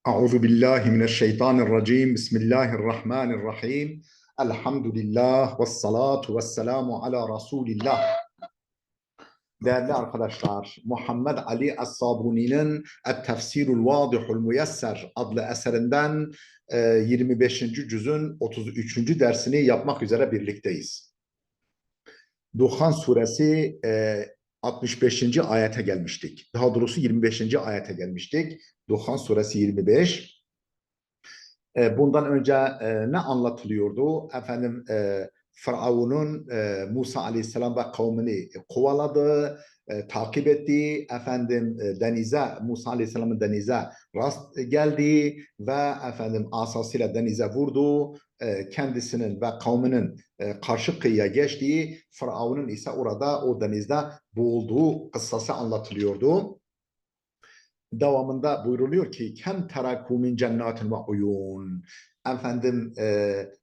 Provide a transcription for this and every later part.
Euzu billahi mineşşeytanirracim. Bismillahirrahmanirrahim. Elhamdülillah ve salatu ve selamu ala Resulillah. Değerli arkadaşlar, Muhammed Ali Es-Sabuni'nin Et-Tefsirul Vadihul Müyesser adlı eserinden 25. cüzün 33. dersini yapmak üzere birlikteyiz. Duhan suresi 65. ayete gelmiştik. Daha doğrusu 25. ayete gelmiştik. Duhan suresi 25. Bundan önce ne anlatılıyordu? Efendim Firavun'un Musa Aleyhisselam ve kavmini kovaladı, takip etti. Efendim denize, Musa Aleyhisselam'ın denize rast geldi ve efendim asasıyla denize vurdu. Kendisinin ve kavminin karşı kıyıya geçtiği, Firavun'un ise orada o denizde boğulduğu kıssası anlatılıyordu. Devamında buyruluyor ki kem terakû min cennatin ve uyun. Efendim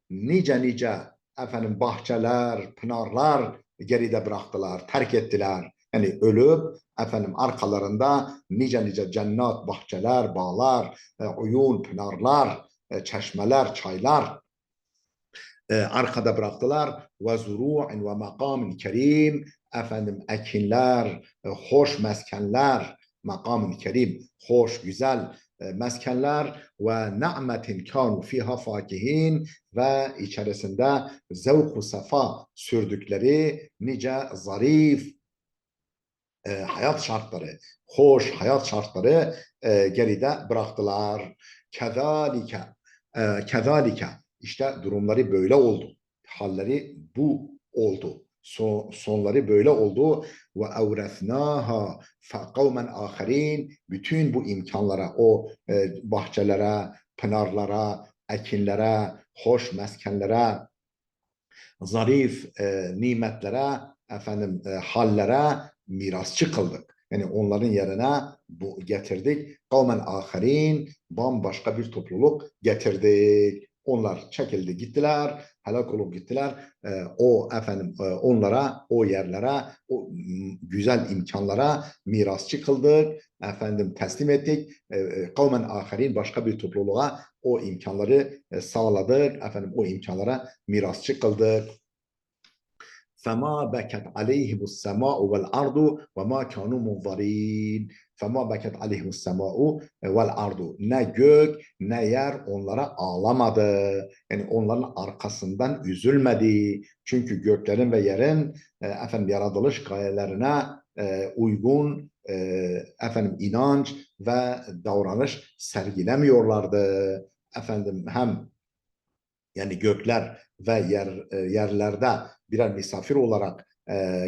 nice efendim bahçeler, pınarlar geride bıraktılar, terk ettiler. Yani ölüp efendim arkalarında nice cennet, bahçeler, bağlar, uyun, pınarlar, çeşmeler, çaylar arkada bıraktılar. Ve zuru'in ve makamin kerim, efendim ekinler, hoş meskenler, makamın kerim, hoş, güzel meskenler ve ni'metin kanu fiha fakihin ve içerisinde zevk-u sefa sürdükleri nice zarif hayat şartları, hoş hayat şartları geride bıraktılar. Kezalike, kezalike işte durumları böyle oldu. Halleri bu oldu. Sonları böyle oldu. Ve evresnaha kavmen aherin, bütün bu imkanlara, o bahçelere, pınarlara, ekinlere, hoş meskenlere, zarif nimetlere, efendim hallere mirasçı kıldık. Yani onların yerine bu getirdik. Kavmen aherin, bambaşka bir topluluk getirdik. Onlar çekildi gittiler, helak olup gittiler. O efendim onlara, o yerlere, o güzel imkanlara mirasçı kıldık. Efendim teslim ettik. Kavmen aherin, başka bir topluluğa o imkanları sağladık. Efendim o imkanlara mirasçı kıldık. فما بكت عليهم السماء والأرض وما كانوا منظرين. فما بكت عليهم السماء والأرض. Ne gök ne yer onlara ağlamadı. Yani onların arkasından üzülmedi. Çünkü göklerin ve yerin efendim yaratılış gayelerine uygun efendim inanç ve davranış sergilemiyorlardı. Efendim hem yani gökler ve yerlerde birer misafir olarak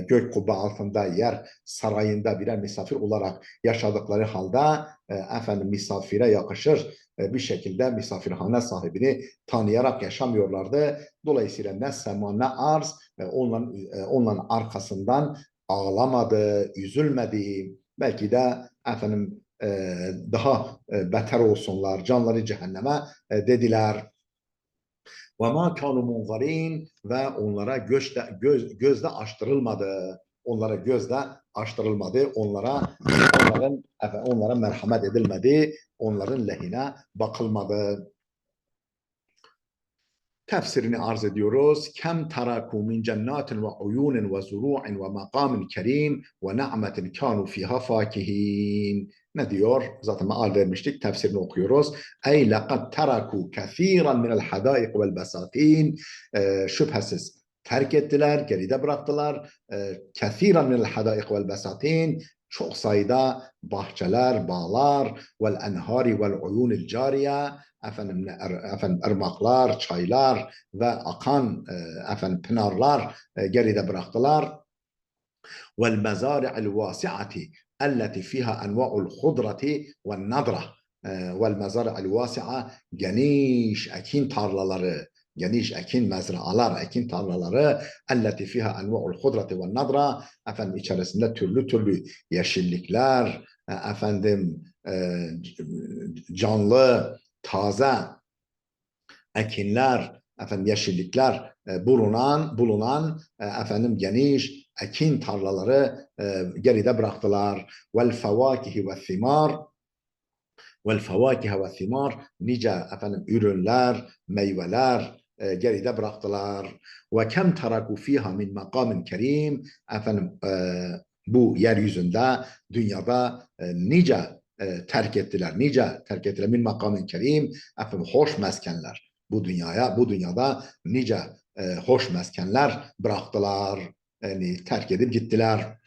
gök kubbe altında yer sarayında birer misafir olarak yaşadıkları halde efendim misafire yakışır bir şekilde misafirhane sahibini tanıyarak yaşamıyorlardı. Dolayısıyla ne sema ne arz onların arkasından ağlamadı, üzülmedi. Belki de efendim daha beter olsunlar, canları cehenneme dediler. وَمَا كَانُوا مُنْظَرِينَ ve onlara gözde açtırılmadı. Onlara gözde açtırılmadı. Onlara merhamet edilmedi. Onların lehine bakılmadı. Tefsirini arz ediyoruz. Kem teraku min cennatin ve uyunin ve zuru'in ve makamin kerim ve ni'metin kanu fiha fakihin. Ne diyor? Zaten meal vermiştik. Tefsirini okuyoruz. Ey laqad teraku kethiran minel hadaik vel besatin. Şüphesiz terk ettiler, geride bıraktılar. Kethiran minel hadaik vel besatin. Çok sayıda bahçeler, bağlar, vel enhari vel uyunil cariye, efendim ırmaklar, çaylar ve akan efendim pınarlar geride bıraktılar. Vel mezari'il vasi'ati elleti fiha enva'ul hudrati ve nadra. Vel mezari'il vasi'a, geniş ekin tarlaları, geniş ekin mezralar, ekin tarlaları, elleti fiha enva'ul hudrati ve nadra, efendim içerisinde türlü yeşillikler, efendim canlı, taze ekinler, efendim yeşillikler bulunan efendim geniş ekin tarlaları geride bıraktılar. Vel fevakihi ve thimar, Vel fevakihe ve thimar, nice efendim ürünler, meyveler geride bıraktılar. Ve kem teraku fiha min makamin kerim, efendim bu yeryüzünde, dünyada nice terk ettiler. Nice terk ettiler min makamin kerim, efendim hoş meskenler. Bu dünyada nice hoş meskenler bıraktılar. Yani terk edip gittiler.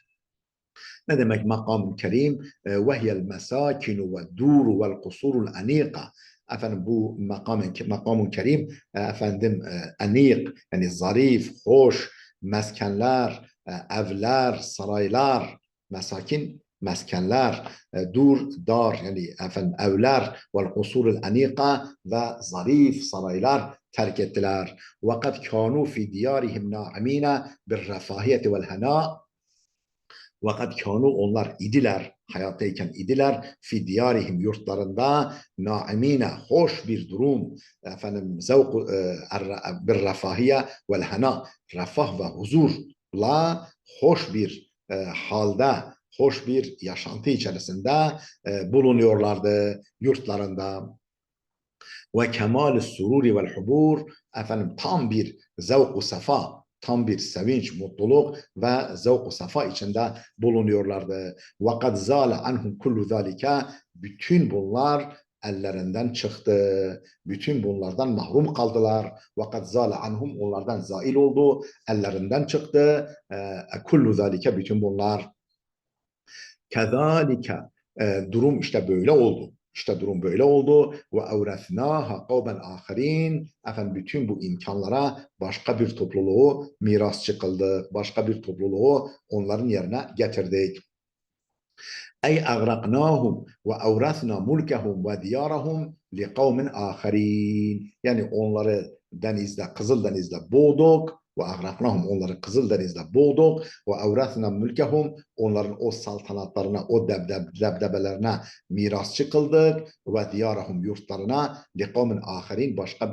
Ne demek makam-ı kerim? Ve hiyel mesakinu ve duru vel kusurul anika. Efendim bu makam-ı kerim efendim anik, yani zarif, hoş meskenler, evler, saraylar, mesakin meskenler, dur, dar, yani efendim evler vel kusurul anika ve zarif saraylar terk ettiler. Ve kad kanu fi diyarihim na'imina bir refahiyeti vel hena. Vakat kânû, onlar idiler, hayattayken idiler, fi diyarihim, yurtlarında, naimine, hoş bir durum, efendim zevk bir refahiye vel hena, refah ve huzurla hoş bir halde, hoş bir yaşantı içerisinde bulunuyorlardı yurtlarında. Ve kemal sururi vel hubur, efendim tam bir zevk-u sefa, tam bir sevinç, mutluluk ve zevk-u sefa içinde bulunuyorlardı. Ve kad zâle anhum kullu zâlike, bütün bunlar ellerinden çıktı. Bütün bunlardan mahrum kaldılar. Ve kad zâle anhum, onlardan zail oldu, ellerinden çıktı. Kullu zâlike, bütün bunlar. Kezalike, durum işte böyle oldu. İşte durum böyle oldu. Ve evresnaha kavmen ahirin. Efendim bütün bu imkanlara başka bir topluluğu mirasçı kıldık. Başka bir topluluğu onların yerine getirdik. Ey agraknahum ve evresna mulkehum ve diyarahum li kavmin ahirin. Yani onları Kızıldeniz'de boğduk. Ve agraknahum, onları Kızıldeniz'de boğduk. Ve evresna mulkehum, onların o saltanatlarına, o debdebelerine mirasçı kıldık. Ve diyarahum, yurtlarına li kavmin ahirin, başka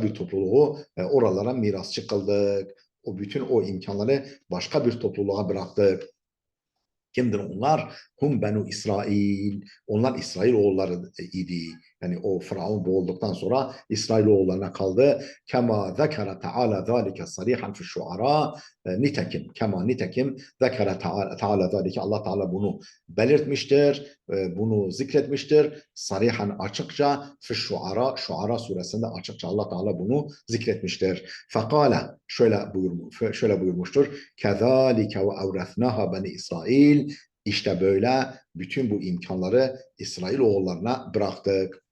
bir topluluğu oralara mirasçı kıldık. O bütün o imkanları başka bir topluluğa bıraktık. Kimdir onlar? Hum benu İsrail. Onlar İsrailoğulları idi. Yani o Firavun boğulduktan sonra İsrailoğullarına kaldı. Kema zekere teala zalike sarihan fi şuara. Nitekim zekere teala zalike, Allah Teala bunu belirtmiştir. Bunu zikretmiştir. Sarihan, açıkça, fi Şuara suresinde açıkça Allah Teala bunu zikretmiştir. Fekale, şöyle buyurmuştur. Kezalike ve evresnaha beni İsrail. İşte böyle bütün bu imkanları İsrailoğullarına bıraktık.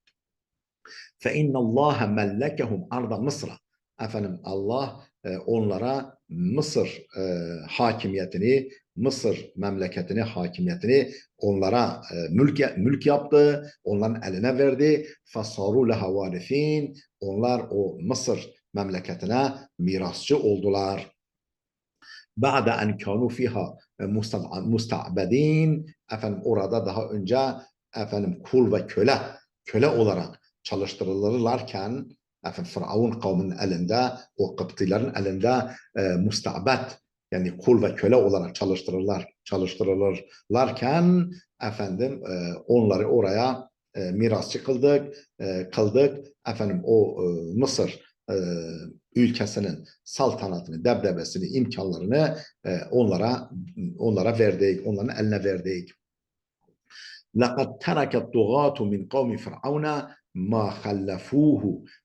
Fe innallâhe mellekehum arda Mısır'a. Efendim Allah onlara Mısır hakimiyetini, Mısır memleketini, hakimiyetini onlara mülk yaptı, onların eline verdi. Fasaru leha varifin. Onlar o Mısır memleketine mirasçı oldular. Ba'de en kanu fiha musta'bedin. Efendim orada daha önce efendim kul ve köle olarak çalıştırılırlarken, efendim Firavun kavminin elinde, o Kıptilerin elinde mustabet, yani kul ve köle olarak çalıştırılırlarken efendim onları oraya mirasçı kıldık. Efendim o Mısır ülkesinin saltanatını, debdebesini, imkanlarını onlara verdik, onların eline verdik. لَقَدْ تَرَكَ الطُّغَاةُ مِنْ قَوْمِ فِرْعَوْنَ مَا خَلَّفُوهُ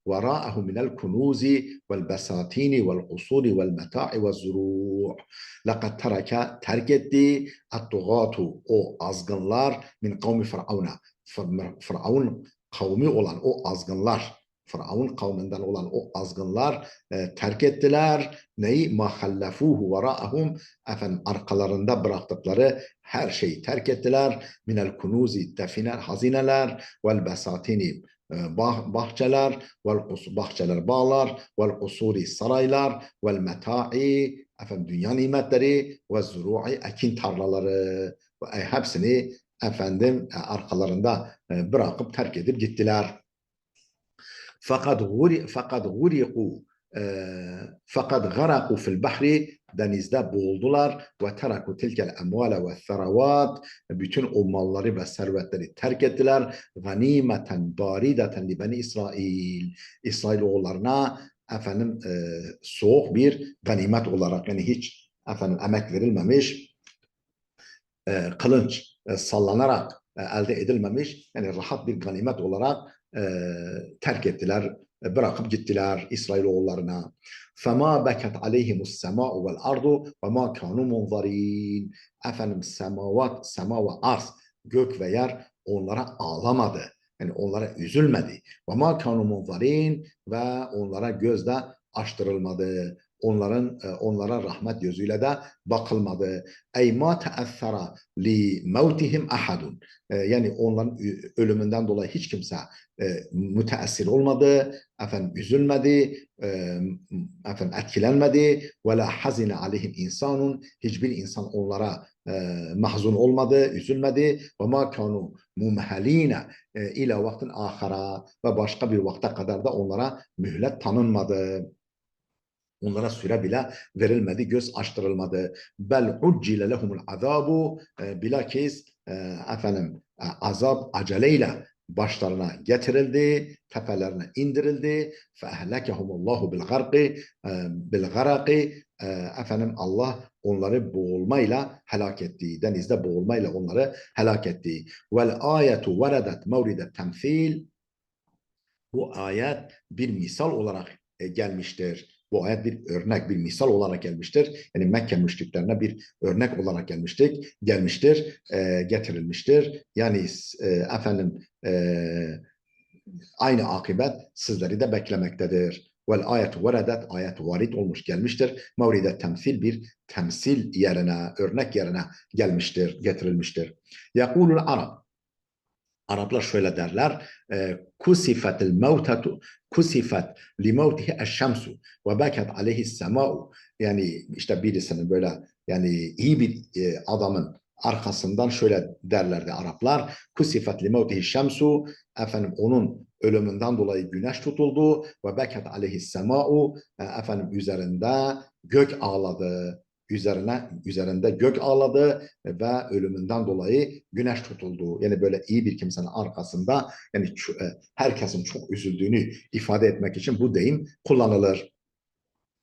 وَرَاءَهُ مِنَ الْكُنُوزِ وَالْبَسَاتِينِ وَالْقُصُورِ وَالْمَتَاعِ وَالزُّرُوعِ. لَقَدْ terk etti الطُّغَاةُ, o azgınlar, min kavmi Firavun'a, Firavun kavmi olan o azgınlar, Firavun kavminden olan o azgınlar terk ettiler. Neyi? Mahallafuhu vara'ahum, efendim arkalarında bıraktıkları her şeyi terk ettiler. Minel kunuzi, definer, hazineler, vel besatini, bahçeler, bahçeler, bağlar, vel kusuri, saraylar, vel meta'i, efendim dünya nimetleri, ve zuru'i, ekin tarlaları, hepsini efendim arkalarında bırakıp terk edip gittiler. Fakat guriku, fakat garaku fil bahri, denizde boğuldular ve teraku tilkel emvale ve theravat, bütün o malları ve servetleri terk ettiler. Ganimeten barideten li beni İsrail, İsrailoğullarına efendim soğuk bir ganimet olarak, yani hiç efendim emek verilmemiş, kılınç sallanarak elde edilmemiş, yani rahat bir ganimet olarak terk ettiler, bırakıp gittiler İsrailoğullarına. فَمَا بَكَتْ عَلَيْهِمُ السَّمَاءُ وَالْأَرْضُ وَمَا كَانُوا مُنْظَرِينَ. Efendim sema ve arz, gök ve yer onlara ağlamadı. Yani onlara üzülmedi. وَمَا كَانُوا مُنْظَرِينَ ve onlara gözde açtırılmadı. Onlara rahmet gözüyle de bakılmadı. Ey ma teessara li mevtihim ahadun. Yani onların ölümünden dolayı hiç kimse müteessir olmadı, efendim üzülmedi, efendim etkilenmedi. Ve la hazine aleyhim insanun. Hiçbir insan onlara mahzun olmadı, üzülmedi. Ve ma kanu mumhaline ila vaktin ahara, ve başka bir vakte kadar da onlara mühlet tanınmadı. Onlara süre bile verilmedi, göz açtırılmadı. Bel uccile lehumul azabu, bilakis efendim azap aceleyle başlarına getirildi, tepelerine indirildi. Fe ehlekehumullahu bil garaki, efendim Allah onları boğulmayla helak etti. Denizde boğulmayla onları helak etti. Vel ayetu veredet mevridet temsil. Bu ayet bir misal olarak gelmiştir. Bu ayet bir örnek, bir misal olarak gelmiştir. Yani Mekke müşriklerine bir örnek olarak gelmiştir, getirilmiştir. Yani efendim aynı akıbet sizleri de beklemektedir. Vel ayet veredet, ayet varid olmuş gelmiştir. Mevridet temsil, bir temsil yerine, örnek yerine getirilmiştir. Yakulul Arab, Araplar şöyle derler: kusifetil mevtetu, kusifet li mevtihi eşşemsu ve beket aleyhi sema'u. Yani işte birisinin böyle, yani iyi bir adamın arkasından şöyle derlerdi Araplar: kusifet li mevtihi şemsu, efendim onun ölümünden dolayı güneş tutuldu, ve beket aleyhi sema'u, efendim üzerinde gök ağladı. Üzerinde gök ağladı ve ölümünden dolayı güneş tutuldu. Yani böyle iyi bir kimsenin arkasında, yani herkesin çok üzüldüğünü ifade etmek için bu deyim kullanılır.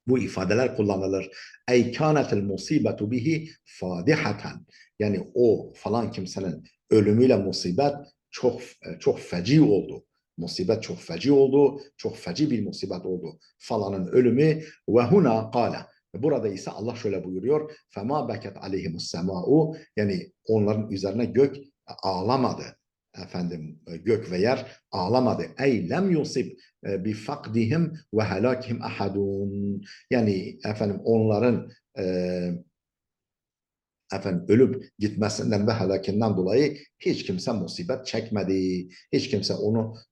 Bu ifadeler kullanılır. Ey kânetel musibetu bihi fâdihaten. Yani o falan kimsenin ölümüyle musibet çok feci oldu. Musibet çok feci oldu. Çok feci bir musibet oldu. Falanın ölümü. Ve huna kâle. Burada ise Allah şöyle buyuruyor: فَمَا بَكَتْ عَلَيْهِمُ السَّمَاءُ. Yani onların üzerine gök ağlamadı. Efendim gök ve yer ağlamadı. Ey lem yusib bi fakdihim ve helakihim ahadun. Yani efendim onların efendim ölüp gitmesinden ve helakinden dolayı hiç kimse musibet çekmedi. Hiç kimse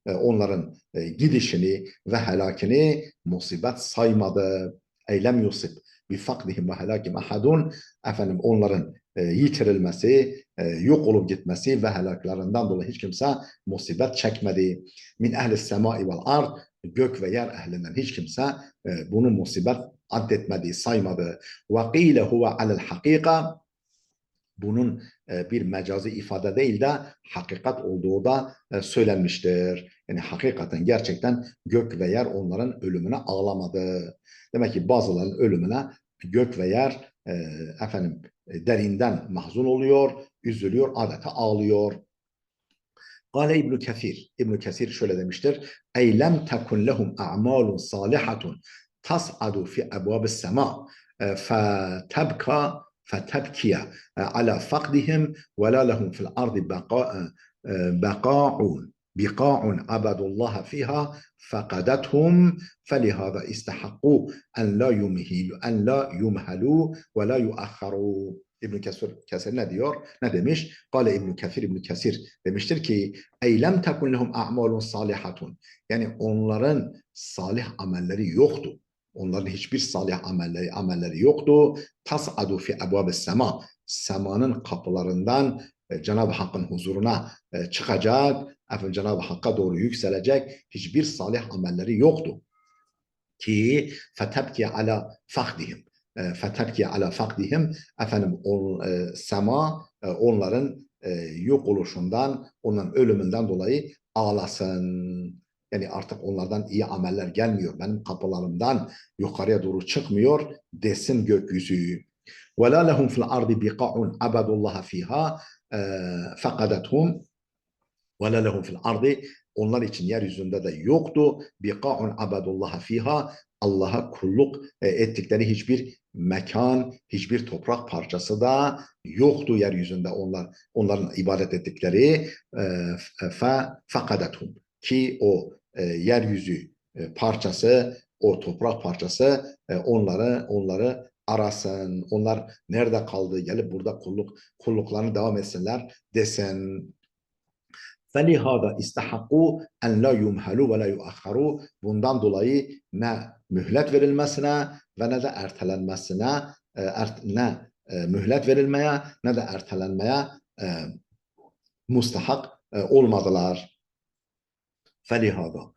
onların gidişini ve helakini musibet saymadı. Eylem yusib bi fakdihim ve helakim ahadun. Efendim onların yitirilmesi, yok olup gitmesi ve helaklerinden dolayı hiç kimse musibet çekmedi. Min ehli semai vel ard, gök ve yer ehlinden hiç kimse bunu musibet addetmedi, saymadı. Ve qîle huve alel hakika, bunun bir mecazi ifade değil de hakikat olduğu da söylenmiştir. Yani hakikaten gerçekten gök ve yer onların ölümüne ağlamadı. Demek ki bazılarının ölümüne gök ve yer efendim derinden mahzun oluyor, üzülüyor, adeta ağlıyor. Kale İbn Kesir. İbn Kesir şöyle demiştir: Ey lem tekun lehum a'malun salihatun tas'adu fi ebvabis sema fetebka فتبكي على فقدهم ولا لهم في الأرض بقاع بقاع عبدوا الله فيها فقدتهم فلهذا استحقوا أن لا يمهلوا ولا يؤخروا. İbn Kesir ne diyor? Ne demiş? Kale İbn Kesir demiştir ki: Eylem tekun lehum a'malun salihatun. Yani onların salih amelleri yoktu. Onların hiçbir salih amelleri yoktu. Tas'adu fi ebvabes sema. Semanın kapılarından Cenab-ı Hakk'ın huzuruna çıkacak, efendim Cenab-ı Hakk'a doğru yükselecek hiçbir salih amelleri yoktu. ki fetebki ala fakdihim. Fetebki ala fakdihim, efendim sema onların yok oluşundan, onların ölümünden dolayı ağlasın. Yani artık onlardan iyi ameller gelmiyor. Benim kapılarımdan yukarıya doğru çıkmıyor desin gökyüzü. وَلَا لَهُمْ فِي الْأَرْضِ بِقَعٌ عَبَدُ اللّٰهَ فِيهَا فَقَدَتْهُمْ وَلَا لَهُمْ فِي الْأَرْضِ Onlar için yeryüzünde de yoktu. بِقَعٌ عَبَدُ اللّٰهَ فِيهَا Allah'a kulluk ettikleri hiçbir mekan, hiçbir toprak parçası da yoktu yeryüzünde onların ibadet ettikleri فَقَدَتْهُمْ ki o yeryüzü parçası, o toprak parçası onları arasın. Onlar nerede kaldı? Gelip burada kulluklarını devam etsinler desen. فَلِهَذَا اِسْتَحَقُوا اَنْ لَا يُمْهَلُوا وَلَا يُؤَخَّرُوا Bundan dolayı ne mühlet verilmesine ve ne de ertelenmesine, ne mühlet verilmeye ne de ertelenmeye mustahak olmadılar. فَلِهَذَا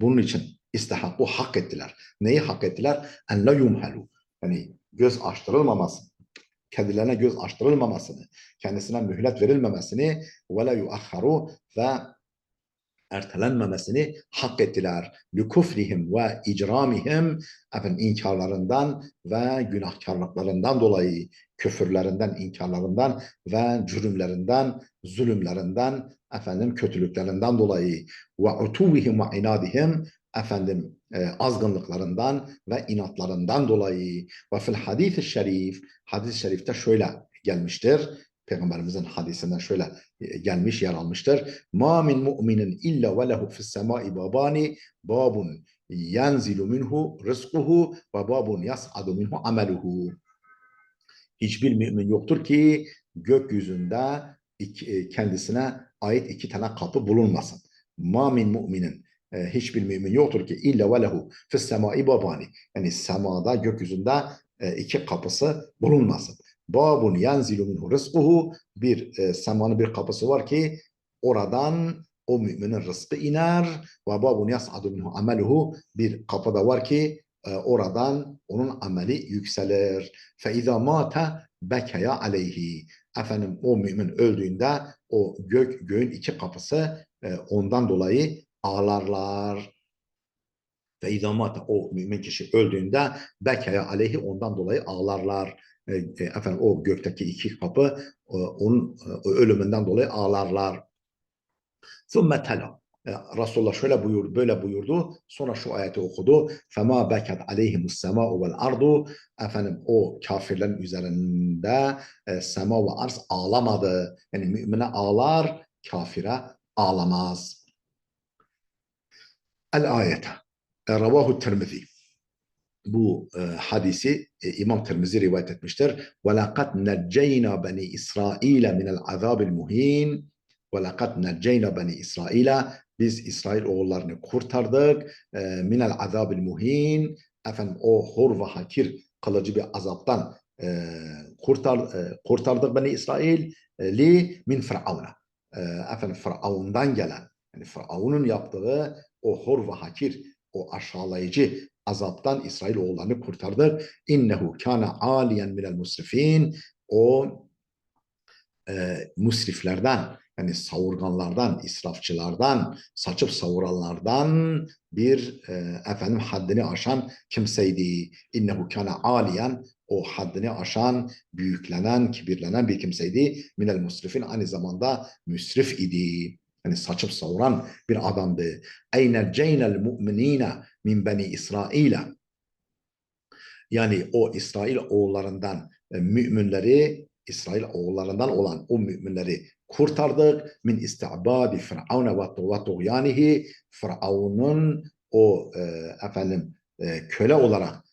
Bunun için istihakku hak ettiler. Neyi hak ettiler? En la yumhelu. Yani göz açtırılmaması, kendilerine göz açtırılmamasını, kendisine mühlet verilmemesini ve la yuakharu ve ertelenmemesini hak ettiler. Lükufrihim ve icramihim inkarlarından ve günahkarlıklarından dolayı, küfürlerinden, inkarlarından ve cürümlerinden, zulümlerinden, kötülüklerinden dolayı ve utuvihim ve inadihim azgınlıklarından ve inatlarından dolayı ve fil hadis-i şerif, hadis-i şerifte şöyle gelmiştir. Peygamberimizin hadisinden şöyle gelmiş, yer almıştır. Ma min mu'minin illa ve lehu fis semai babani babun yanzilu minhu rizquhu ve babun yas'adu minhu ameluhu. Hiçbir mümin yoktur ki gökyüzünde kendisine ait iki tane kapı bulunmasın. Ma min mu'minin hiçbir mümin yoktur ki illa ve lehu fis semai babani yani semada, gökyüzünde iki kapısı bulunmasın. Babun yanzilu minhu rizquhu bir semanın bir kapısı var ki oradan o müminin rızkı iner ve babun yas'adu minhu ameluhu bir kapı da var ki oradan onun ameli yükselir. Fe izâ mâte bekeya aleyhi. O mümin öldüğünde o göğün iki kapısı ondan dolayı ağlarlar. Ve izâ mâte o mümin kişi öldüğünde bekeya aleyhi ondan dolayı ağlarlar. O gökteki iki kapı onun ölümünden dolayı ağlarlar. ثُمَّ تَلَا Resulullah şöyle buyurdu, böyle buyurdu. Sonra şu ayeti okudu. فَمَا بَكَتْ عَلَيْهِمُ السَّمَاءُ وَالْأَرْضُ o kafirlerin üzerinde sema ve arz ağlamadı. Yani mümine ağlar, kafire ağlamaz. El-ayete. Ravahu Tirmizi. Bu hadisi İmam Tirmizi rivayet etmiştir. وَلَقَدْ نَجَّيْنَا بَنِي إِسْرَائِيلَ مِنَ الْعَذَابِ الْمُهِينَ وَلَقَدْ نَجَّيْنَا بَنِي İsrail'e biz İsrail oğullarını kurtardık. Minel azabil muhin o hor ve hakir kalıcı bir azaptan kurtardık Beni İsrail min Firavun'a. Firavun'dan gelen yani Firavun'un yaptığı o hor ve hakir o aşağılayıcı azaptan İsrail oğullarını kurtardık. İnnehu kana aliyen minel musrifin o musriflerden yani savurganlardan, israfçılardan, saçıp savuranlardan bir haddini aşan kimseydi. İnnehu kana aliyen o haddini aşan, büyüklenen, kibirlenen bir kimseydi. Minel musrifin aynı zamanda müsrif idi. Yani saçıp savuran bir adamdı. Eyne ceynel mu'minine min beni İsrail'e yani o İsrail oğullarından müminleri İsrail oğullarından olan o müminleri kurtardık. Min istibadi Firavun ve tuğyanihi Firavun'un o köle olarak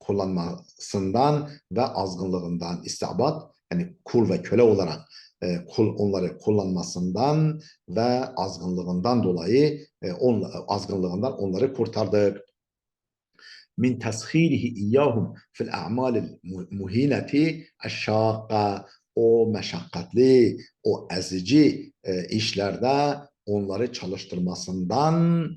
kullanmasından ve azgınlığından istibad yani kul ve köle olarak onları kullanmasından ve azgınlığından dolayı azgınlığından onları kurtardık. Min teshilihi iyyahum fil a'malil muhineti eşşâka o meşakkatli, o ezici işlerde onları çalıştırmasından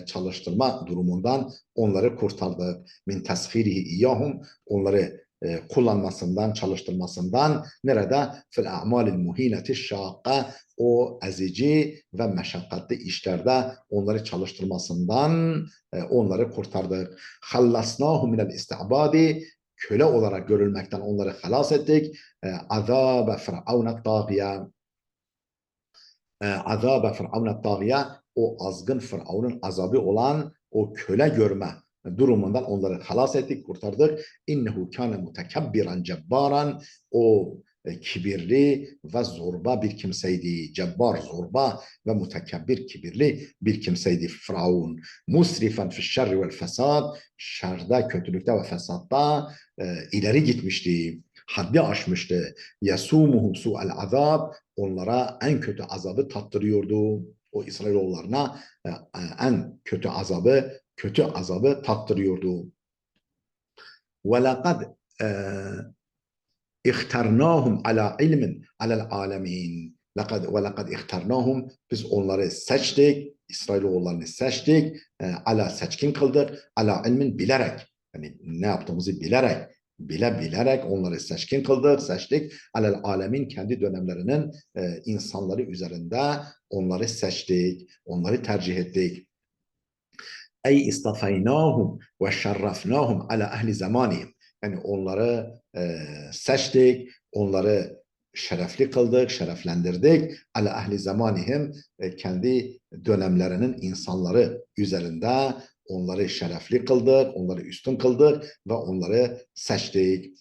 çalıştırma durumundan onları kurtardık. Min teshirihi iyyahum, onları kullanmasından, çalıştırmasından, nerede? Fil a'malil muhineti şakka, o ezici ve meşakkatli işlerde onları çalıştırmasından onları kurtardık. Hallasnahu minel istibadi, köle olarak görülmekten onları halas ettik. Azabe firavne tağiye, azabe firavne tağiye, o azgın Firavun'un azabı olan o köle görme durumundan onları halas ettik, kurtardık. İnnehu kâne mutekebbiran cebbaran, o kibirli ve zorba bir kimseydi. Cebbar, zorba ve mutekebbir, kibirli bir kimseydi Firavun. Musrifen fi şerri vel fesad, şerde, kötülükte ve fesatta ileri gitmişti. Haddi aşmıştı. Yasumuhum su'el azab, onlara en kötü azabı tattırıyordu. O İsrailoğullarına en kötü azabı tattırıyordu. Ve lekad ihtarnahum ala ilmin alel alemin. Ve lekad ihtarnahum, biz onları seçtik, İsrailoğullarını seçtik, ala seçkin kıldık, ala ilmin, bilerek. Yani ne yaptığımızı bilerek onları seçkin kıldık, seçtik. Alel alemin, kendi dönemlerinin insanları üzerinde onları seçtik, onları tercih ettik. Ey istafaynahum ve şerrafnahum ala ehli zamanihim. Yani onları seçtik, onları şerefli kıldık, şereflendirdik. Ala ehli zamanihim, kendi dönemlerinin insanları üzerinde onları şerefli kıldık, onları üstün kıldık ve onları seçtik.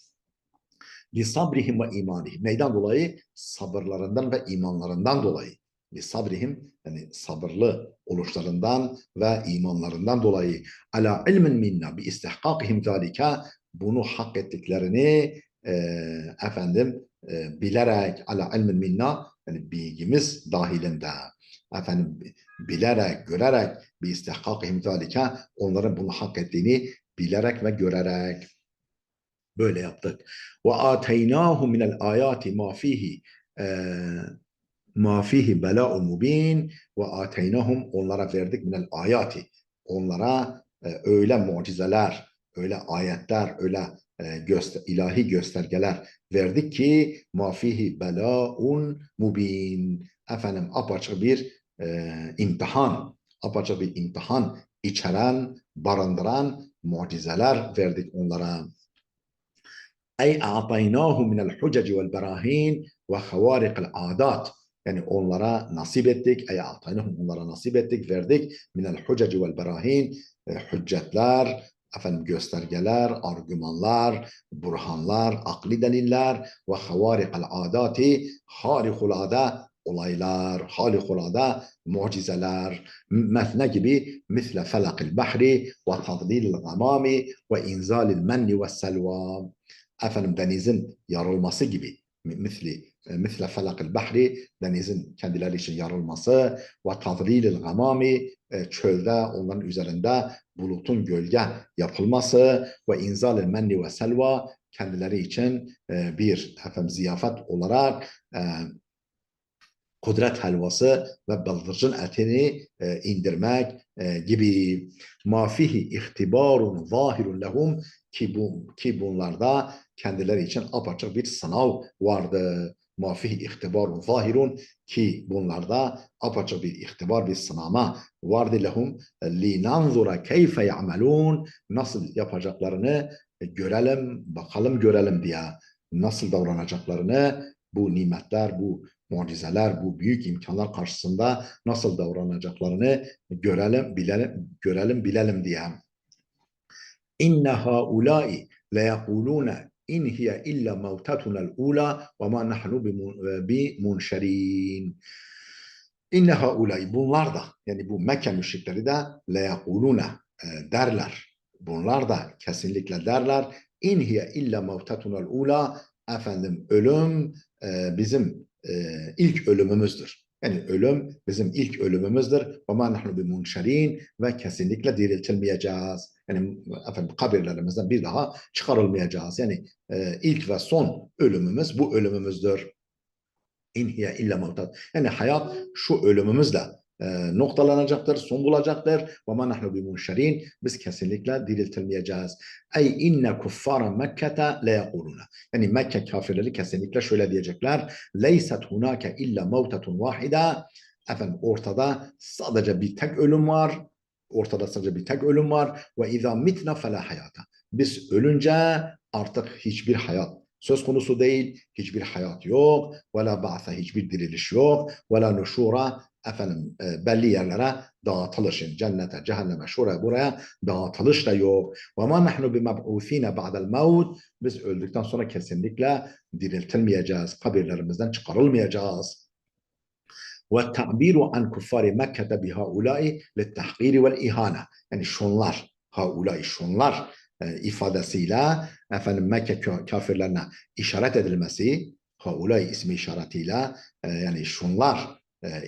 Li sabrihim ve imanihim. Neyden dolayı? Sabırlarından ve imanlarından dolayı. Li sabrihim, yani sabırlı oluşlarından ve imanlarından dolayı. Ala ilmin minna bi istihkakihim zalika, bunu hak ettiklerini bilerek, ala ilmin minna, yani bilgimiz dahilinde, bilerek, görerek, bi istihkakihim zalika, onların bunu hak ettiğini bilerek ve görerek böyle yaptık. Ve ateynahu minel ayati ma fihi bela'un mubin, ve ateynahum, onlara verdik minel ayati, onlara öyle mucizeler, öyle ayetler, öyle ilahi göstergeler verdik ki ma fihi bela'un mubin, apaçık bir imtihan içeren, barındıran mucizeler verdik onlara. Ey a'taynahu minel huceci vel berahin ve havarikal adat. Yani onlara nasip ettik. Ey a'taynahum, onlara nasip ettik, verdik. Minel huceci vel berahin, hüccetler, göstergeler, argümanlar, burhanlar, akli deliller ve havarikal adati, harikulade olaylar, harikulade mucizeler. Ne gibi? Misle felakil bahri ve tadlilil gamami ve inzalil menni ve selva. Denizin yarılması gibi, misle felakil bahri, denizin kendileri için yarılması, ve tadlilil gamami, çölde onların üzerinde bulutun gölge yapılması, ve inzalil menni ve selva, kendileri için bir ziyafet olarak kudret helvası ve bıldırcın etini indirmek gibi. Mafihi ihtibarun zahirun lehum, ki bunlarda kendileri için apaçık bir sınav vardı. Mafihi ihtibarun zahirun, ki bunlarda apaçık bir ihtibar, bir sınama vardı lehum. Linanzura keyfe ya'melun, nasıl yapacaklarını görelim, bakalım görelim diye, nasıl davranacaklarını, bu nimetler, bu mucizeler, bu büyük imkanlar karşısında nasıl davranacaklarını görelim, bilelim diye. İnne haulâi leyekulûne in hiye illa mevtetunel ula ve ma nahnu bimunşerîn. İnne haulâi, bunlar da, yani bu Mekke müşrikleri de leyekulûne derler. Bunlar da kesinlikle derler. İn hiye illa mevtetunel ula, ölüm bizim ilk ölümümüzdür. Yani ölüm bizim ilk ölümümüzdür. وَمَا نَحْنُ بِمُنْشَر۪ينَ, ve kesinlikle diriltilmeyeceğiz. Yani kabirlerimizden bir daha çıkarılmayacağız. Yani ilk ve son ölümümüz bu ölümümüzdür. İn hiye illa mevtat. Yani hayat şu ölümümüzle noktalanacaktır, son bulacaktır. Ve ma nahnu bimunşerin. Biz kesinlikle diriltilmeyeceğiz. Ey inne kuffara Mekke'te le yekuluna. Yani Mekke kafirleri kesinlikle şöyle diyecekler. Leyset hunake illa mevtetun vahide. Efendim ortada sadece bir tek ölüm var. Ortada sadece bir tek ölüm var. Ve izâ mitna felâ hayata. Biz ölünce artık hiçbir hayat söz konusu değil. Hiçbir hayat yok. Ve la ba'sa hiçbir diriliş yok. Ve la nuşura efendim belli yerlere dağıtılış. Yani cennete, cehenneme, şuraya, buraya dağıtılış da yok. Ve ma nahnu bimeb'ûthîne ba'del mevt. Biz öldükten sonra kesinlikle diriltilmeyeceğiz. Kabirlerimizden çıkarılmayacağız. والتعبير عن كفار مكة بهؤلاء للتحقير والإهانة. Yani şunlar, haulâ şunlar ifadesiyle efendim Mekke kafirlerine işaret edilmesi, haulâ ismi işaretiyle yani şunlar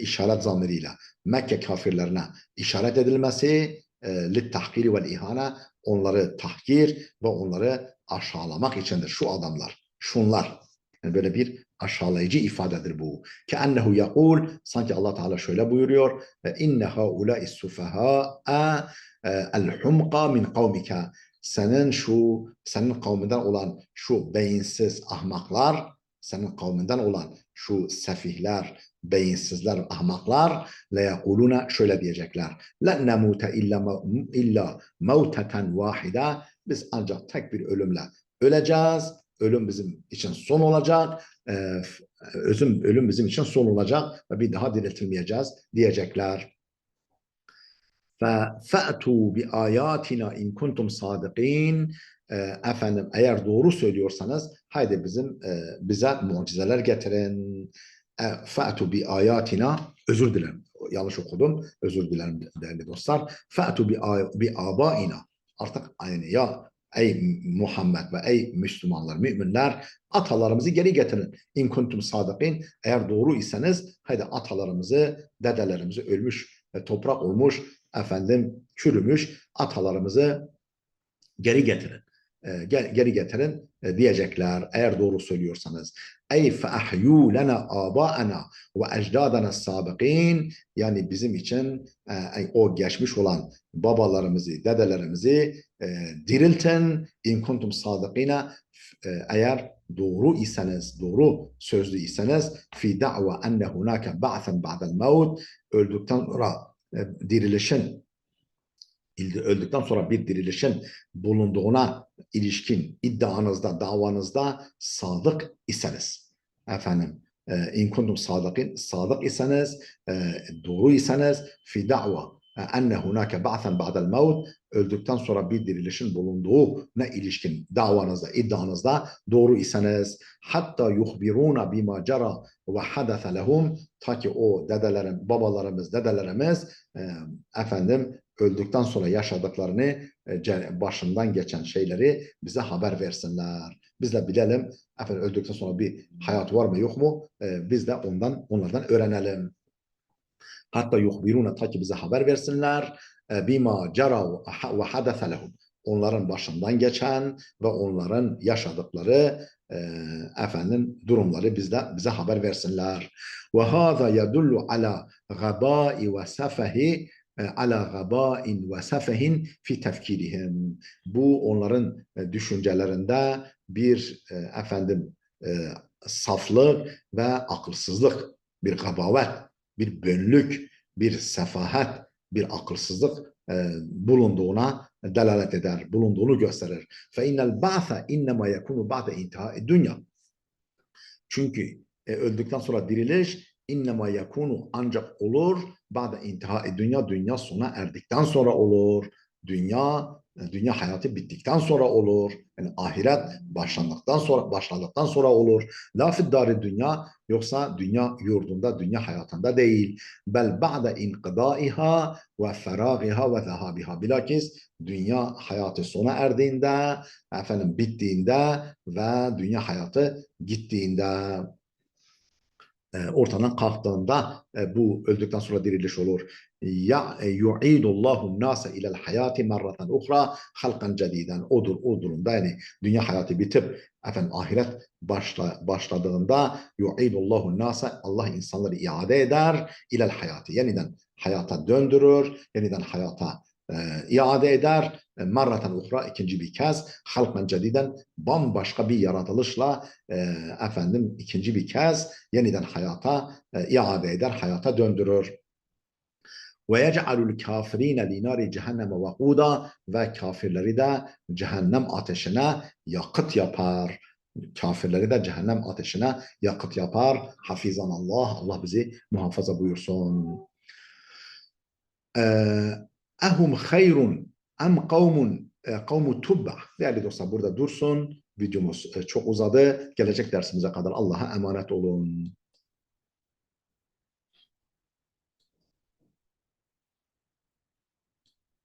işaret zamiriyle Mekke kafirlerine işaret edilmesi للتحقير والإهانة onları tahkir ve onları aşağılamak içindir. Şu adamlar, şunlar. Yani böyle bir aşağılayıcı ifadedir bu. Keennehu yekul, sanki Allah Teala şöyle buyuruyor. İnne haulâis sufahâ'a el humqa min kavmike. Senin kavminden olan şu beyinsiz ahmaklar, senin kavminden olan şu sefihler, beyinsizler, ahmaklar le yekuluna şöyle diyecekler. Len nemute illa mevteten vahide. Biz ancak tek bir ölümle öleceğiz. Ölüm bizim için son olacak. Ölüm bizim için son olacak ve bir daha diriltilmeyeceğiz diyecekler. فَأْتُوا بِآيَاتِنَا اِنْ كُنْتُمْ صَادِقِينَ. Efendim eğer doğru söylüyorsanız haydi bize mucizeler getirin. فَأْتُوا بِآيَاتِنَا. Özür dilerim. Yanlış okudum. Özür dilerim değerli dostlar. فَأْتُوا بِآبَائِنَا. Artık aynı ya ey Muhammed ve ey Müslümanlar, müminler atalarımızı geri getirin. İn kuntum sadikin. Eğer doğru iseniz haydi atalarımızı, dedelerimizi ölmüş, toprak olmuş, efendim çürümüş atalarımızı geri getirin. Geri getirin diyecekler eğer doğru söylüyorsanız. Ey fe ahyu lena abaana ve ecdadana sabiqin. Yani bizim için o geçmiş olan babalarımızı, dedelerimizi diriltin. İn kuntum sadıkina. Eğer doğru iseniz, doğru sözlü iseniz fi da'va enne hunake ba'sen ba'del mevt. Öldükten sonra dirilişin öldükten sonra bir dirilişin bulunduğuna ilişkin iddianızda, davanızda sadık iseniz, efendim, in kuntum sadık iseniz, doğru iseniz, fi da'va enne hunake ba'sen ba'del mevt, öldükten sonra bir dirilişin bulunduğuna ilişkin davanızda, iddianızda doğru iseniz, hatta yuhbiruna bima cara ve hadese lehum, ta ki o babalarımız, dedelerimiz efendim öldükten sonra yaşadıklarını, başından geçen şeyleri bize haber versinler. Biz de bilelim, efendim öldükten sonra bir hayat var mı yok mu? Biz de onlardan öğrenelim. Hatta yuhbiruna, ta ki bize haber versinler. Bima cara ve hadese lehum. Onların başından geçen ve onların yaşadıkları efendim durumları bize haber versinler. Ve hâzâ yedullu ala gabâi ve sefehi ala gabain ve sefehin fi tefkirihim. Bu onların düşüncelerinde bir efendim saflık ve akılsızlık, bir gabavet, bir bönlük, bir sefahet, bir akılsızlık bulunduğuna delalet eder, bulunduğunu gösterir. Fe innel ba'sa innema yekunu ba'de intihai dünya. Çünkü öldükten sonra diriliş innema yakunu ancak olur ba'de intihai dünya, dünya sona erdikten sonra olur. Dünya hayatı bittikten sonra olur. Yani ahiret başladıktan sonra olur. La fiddari dünya, yoksa dünya yurdunda, dünya hayatında değil. Bel ba'de inqidaiha ve feragiha ve zahabiha. Bilakis dünya hayatı sona erdiğinde, efendim bittiğinde ve dünya hayatı gittiğinde. ortadan kalktığında bu öldükten sonra diriliş olur. Ya yu'idullahu nase ilel hayati merraten uhra halkan cediden. O durumda yani dünya hayatı bitip efendim ahiret başladığında yu'idullahu nase Allah insanları iade eder ilel hayati. Yeniden hayata döndürür, yeniden hayata iade eder. Merraten uhra ikinci bir kez halkan cediden bambaşka bir yaratılışla efendim ikinci bir kez yeniden hayata iade eder, hayata döndürür. Ve yec'alul kafirine li nari cehenneme vakuda ve kafirleri de cehennem ateşine yakıt yapar. Kafirleri de cehennem ateşine yakıt yapar. Hafizan Allah, Allah bizi muhafaza buyursun. Ehum hayrun em kavmu tubba. Değerli dostlar burada dursun. Videomuz çok uzadı. Gelecek dersimize kadar Allah'a emanet olun.